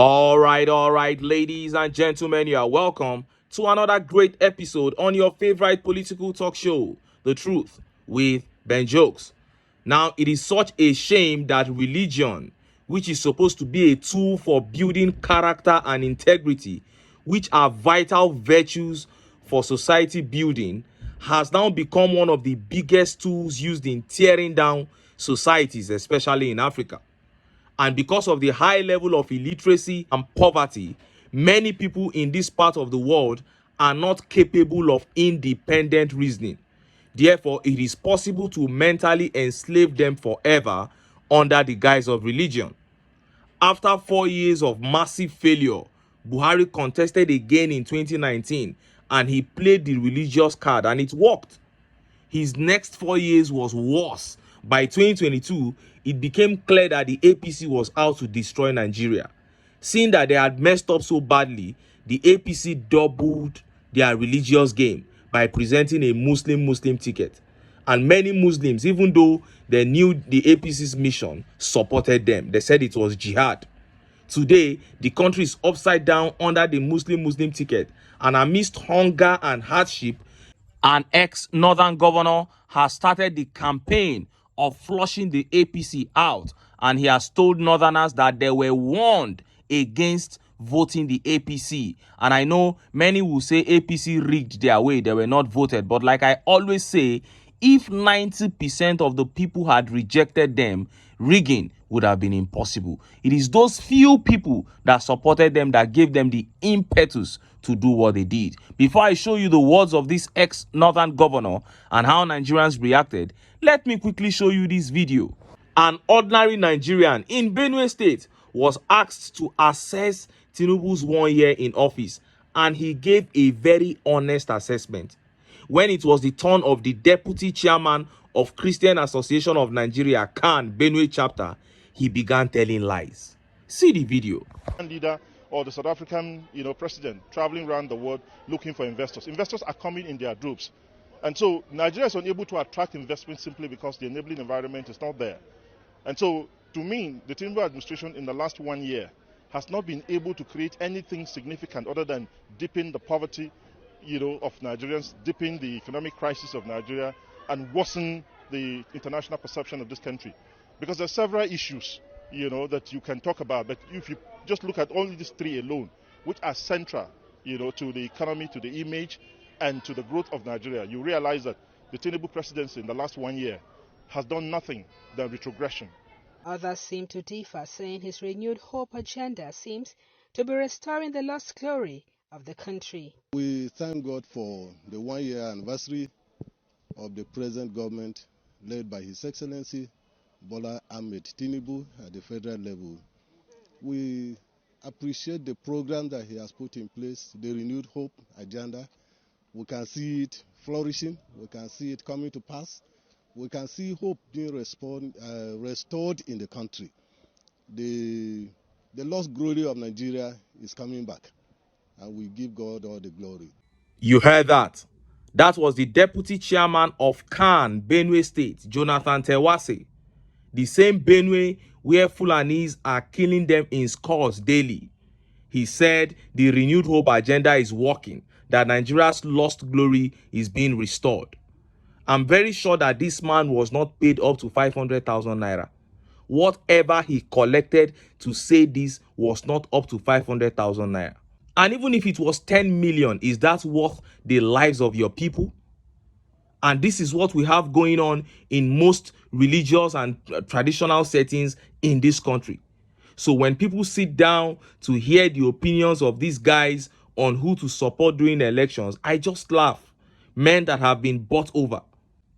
All right, ladies and gentlemen, you are welcome to another great episode on your favorite political talk show, The Truth with Ben Jokes. Now, it is such a shame that religion, which is supposed to be a tool for building character and integrity, which are vital virtues for society building, has now become one of the biggest tools used in tearing down societies, especially in Africa. And because of the high level of illiteracy and poverty, many people in this part of the world are not capable of independent reasoning. Therefore, it is possible to mentally enslave them forever under the guise of religion. After 4 years of massive failure, Buhari contested again in 2019 and he played the religious card and it worked. His next 4 years was worse. By 2022, it became clear that the APC was out to destroy Nigeria. Seeing that they had messed up so badly, the APC doubled their religious game by presenting a Muslim ticket. And many Muslims, even though they knew the APC's mission, supported them. They said it was jihad. Today, the country is upside down under the Muslim ticket, and amidst hunger and hardship, an ex-Northern governor has started the campaign of flushing the APC out, and he has told Northerners that they were warned against voting the APC. And I know many will say APC rigged their way, they were not voted, but like I always say, if 90% of the people had rejected them, rigging would have been impossible. It is those few people that supported them that gave them the impetus to do what they did. Before I show you the words of this ex-Northern governor and how Nigerians reacted, let me quickly show you this video. An ordinary Nigerian in Benue State was asked to assess Tinubu's 1 year in office, and he gave a very honest assessment. When it was the turn of the deputy chairman of Christian Association of Nigeria, CAN, Benue chapter, he began telling lies. See the video. Leader or the South African, president traveling around the world looking for investors. Investors are coming in their groups. And so Nigeria is unable to attract investment simply because the enabling environment is not there. And so, to me, the Tinubu administration in the last 1 year has not been able to create anything significant other than deepen the poverty, of Nigerians, deepen the economic crisis of Nigeria, and worsen the international perception of this country. Because there are several issues, that you can talk about, but if you just look at only these three alone, which are central, to the economy, to the image, and to the growth of Nigeria, you realize that the Tinubu presidency in the last 1 year has done nothing than retrogression. Others seem to differ, saying his renewed hope agenda seems to be restoring the lost glory of the country. We thank God for the 1 year anniversary of the present government led by His Excellency Bola Ahmed Tinubu at the federal level. We appreciate the program that he has put in place, the renewed hope agenda. We can see it flourishing, we can see it coming to pass, we can see hope being restored in the country. The lost glory of Nigeria is coming back, and we give God all the glory. You heard that. That was the deputy chairman of CAN, Benue State, Jonathan Tewase. The same Benue where Fulanis are killing them in scores daily. He said the renewed hope agenda is working, that Nigeria's lost glory is being restored. I'm very sure that this man was not paid up to 500,000 naira. Whatever he collected to say this was not up to 500,000 naira. And even if it was 10 million, is that worth the lives of your people? And this is what we have going on in most religious and traditional settings in this country. So when people sit down to hear the opinions of these guys on who to support during elections, I just laugh. Men that have been bought over.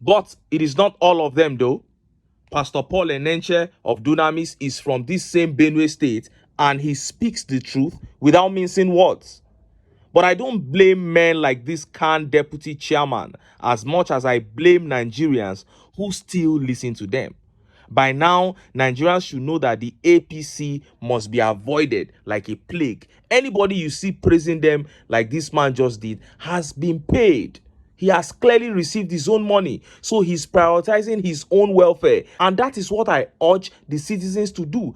But it is not all of them though. Pastor Paul Enenche of Dunamis is from this same Benue State, and he speaks the truth without mincing words. But I don't blame men like this CAN deputy chairman as much as I blame Nigerians who still listen to them. By now, Nigerians should know that the APC must be avoided like a plague. Anybody you see praising them like this man just did has been paid. He has clearly received his own money, so he's prioritizing his own welfare. And that is what I urge the citizens to do.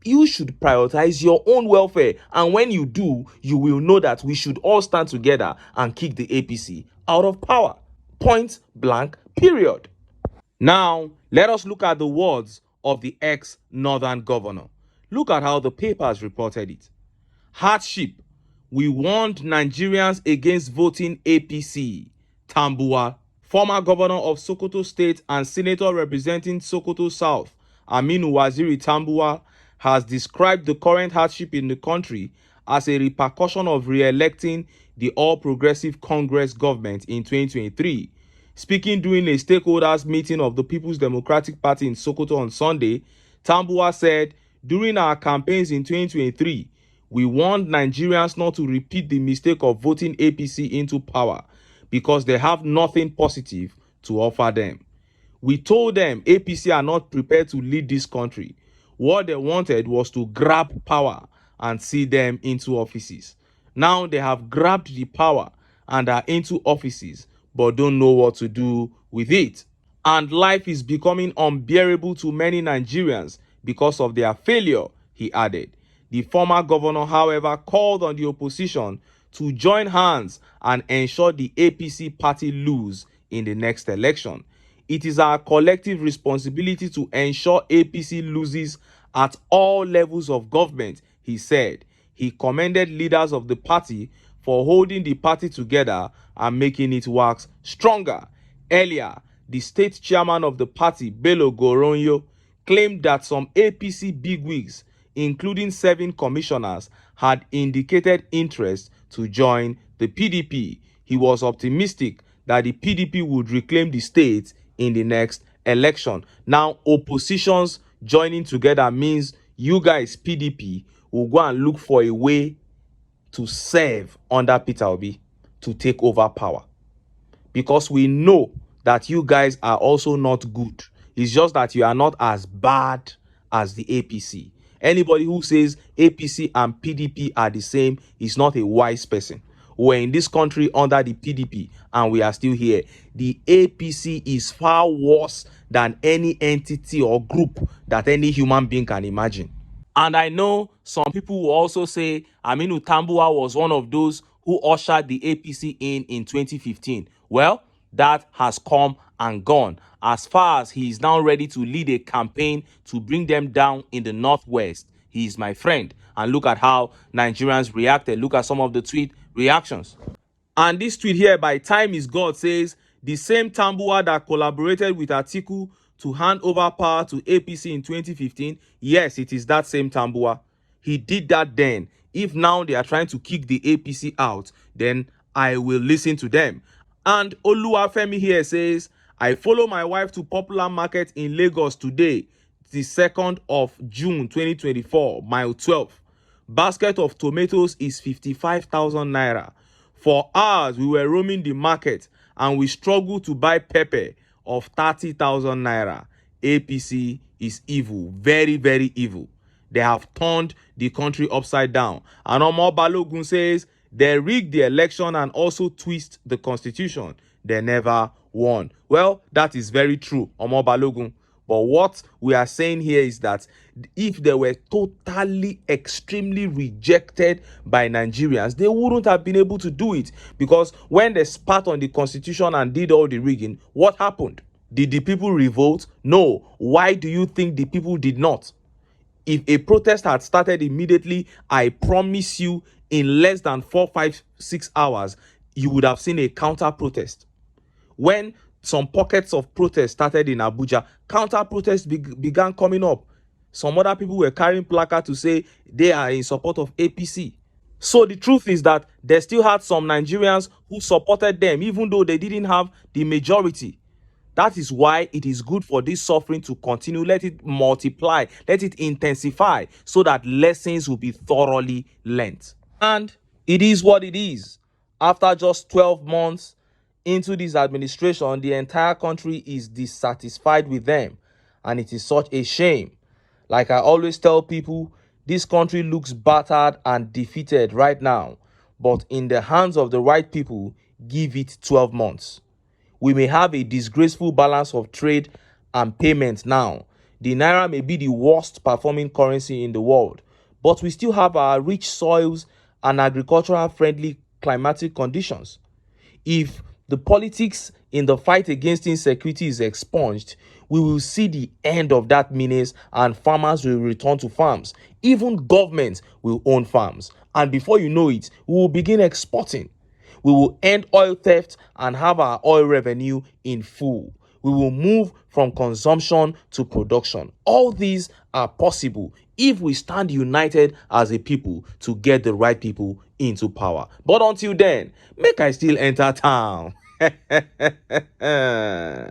You should prioritize your own welfare. And when you do, you will know that we should all stand together and kick the APC out of power. Point blank, period. Now, let us look at the words of the ex-Northern governor. Look at how the papers reported it. Hardship. We warned Nigerians against voting APC. Tambuwal. Former governor of Sokoto State and senator representing Sokoto South, Aminu Waziri Tambuwal, has described the current hardship in the country as a repercussion of re-electing the All Progressive Congress government in 2023. Speaking during a stakeholders meeting of the People's Democratic Party in Sokoto on Sunday, Tambuwal said, "During our campaigns in 2023, we warned Nigerians not to repeat the mistake of voting APC into power because they have nothing positive to offer them. We told them APC are not prepared to lead this country. What they wanted was to grab power and see them into offices. Now they have grabbed the power and are into offices but don't know what to do with it. And life is becoming unbearable to many Nigerians because of their failure," he added. The former governor, however, called on the opposition to join hands and ensure the APC party lose in the next election. "It is our collective responsibility to ensure APC loses at all levels of government," he said. He commended leaders of the party for holding the party together and making it work stronger. Earlier, the state chairman of the party, Bello Goronyo, claimed that some APC bigwigs, including 7 commissioners, had indicated interest to join the PDP. He was optimistic that the PDP would reclaim the state in the next election. Now, oppositions joining together means you guys, PDP, will go and look for a way to serve under Peter Obi to take over power. Because we know that you guys are also not good. It's just that you are not as bad as the APC. Anybody who says APC and PDP are the same is not a wise person. We're in this country under the PDP and we are still here. The APC is far worse than any entity or group that any human being can imagine. And I know some people will also say Aminu Tambuwal was one of those who ushered the APC in 2015. Well, that has come and gone. As far as he is now ready to lead a campaign to bring them down in the Northwest, he is my friend. And look at how Nigerians reacted. Look at some of the tweet reactions. And this tweet here by Time is God says, "The same Tambuwal that collaborated with Atiku to hand over power to APC in 2015, yes, it is that same Tambuwal. He did that then. If now they are trying to kick the APC out, then I will listen to them." And Oluwafemi here says, "I follow my wife to Popular Market in Lagos today, the 2nd of June 2024, mile 12. Basket of tomatoes is 55,000 naira. For hours, we were roaming the market and we struggled to buy pepper of 30,000 naira. APC is evil, very, very evil. They have turned the country upside down." And Omo Balogun says, "They rigged the election and also twist the constitution. They never won." Well, that is very true, Omo Balogun. But what we are saying here is that if they were totally, extremely rejected by Nigerians, they wouldn't have been able to do it. Because when they spat on the constitution and did all the rigging, what happened? Did the people revolt? No. Why do you think the people did not? If a protest had started immediately, I promise you, in less than 4, 5, 6 hours, you would have seen a counter protest. When some pockets of protest started in Abuja, counter protests began coming up. Some other people were carrying placards to say they are in support of APC. So the truth is that they still had some Nigerians who supported them, even though they didn't have the majority. That is why it is good for this suffering to continue. Let it multiply, let it intensify, so that lessons will be thoroughly learnt. And it is what it is. After just 12 months into this administration, the entire country is dissatisfied with them. And it is such a shame. Like I always tell people, this country looks battered and defeated right now. But in the hands of the right people, give it 12 months. We may have a disgraceful balance of trade and payment now. The naira may be the worst performing currency in the world, but we still have our rich soils and agricultural friendly climatic conditions. If the politics in the fight against insecurity is expunged, we will see the end of that menace and farmers will return to farms. Even governments will own farms. And before you know it, we will begin exporting. We will end oil theft and have our oil revenue in full. We will move from consumption to production. All these are possible if we stand united as a people to get the right people into power. But until then, make I still enter town. Make I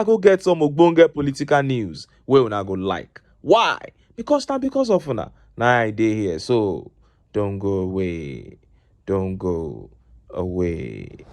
go get some ogbonge political news wey una go like. Why? Because of una. Na I dey here, so don't go away. Don't go away.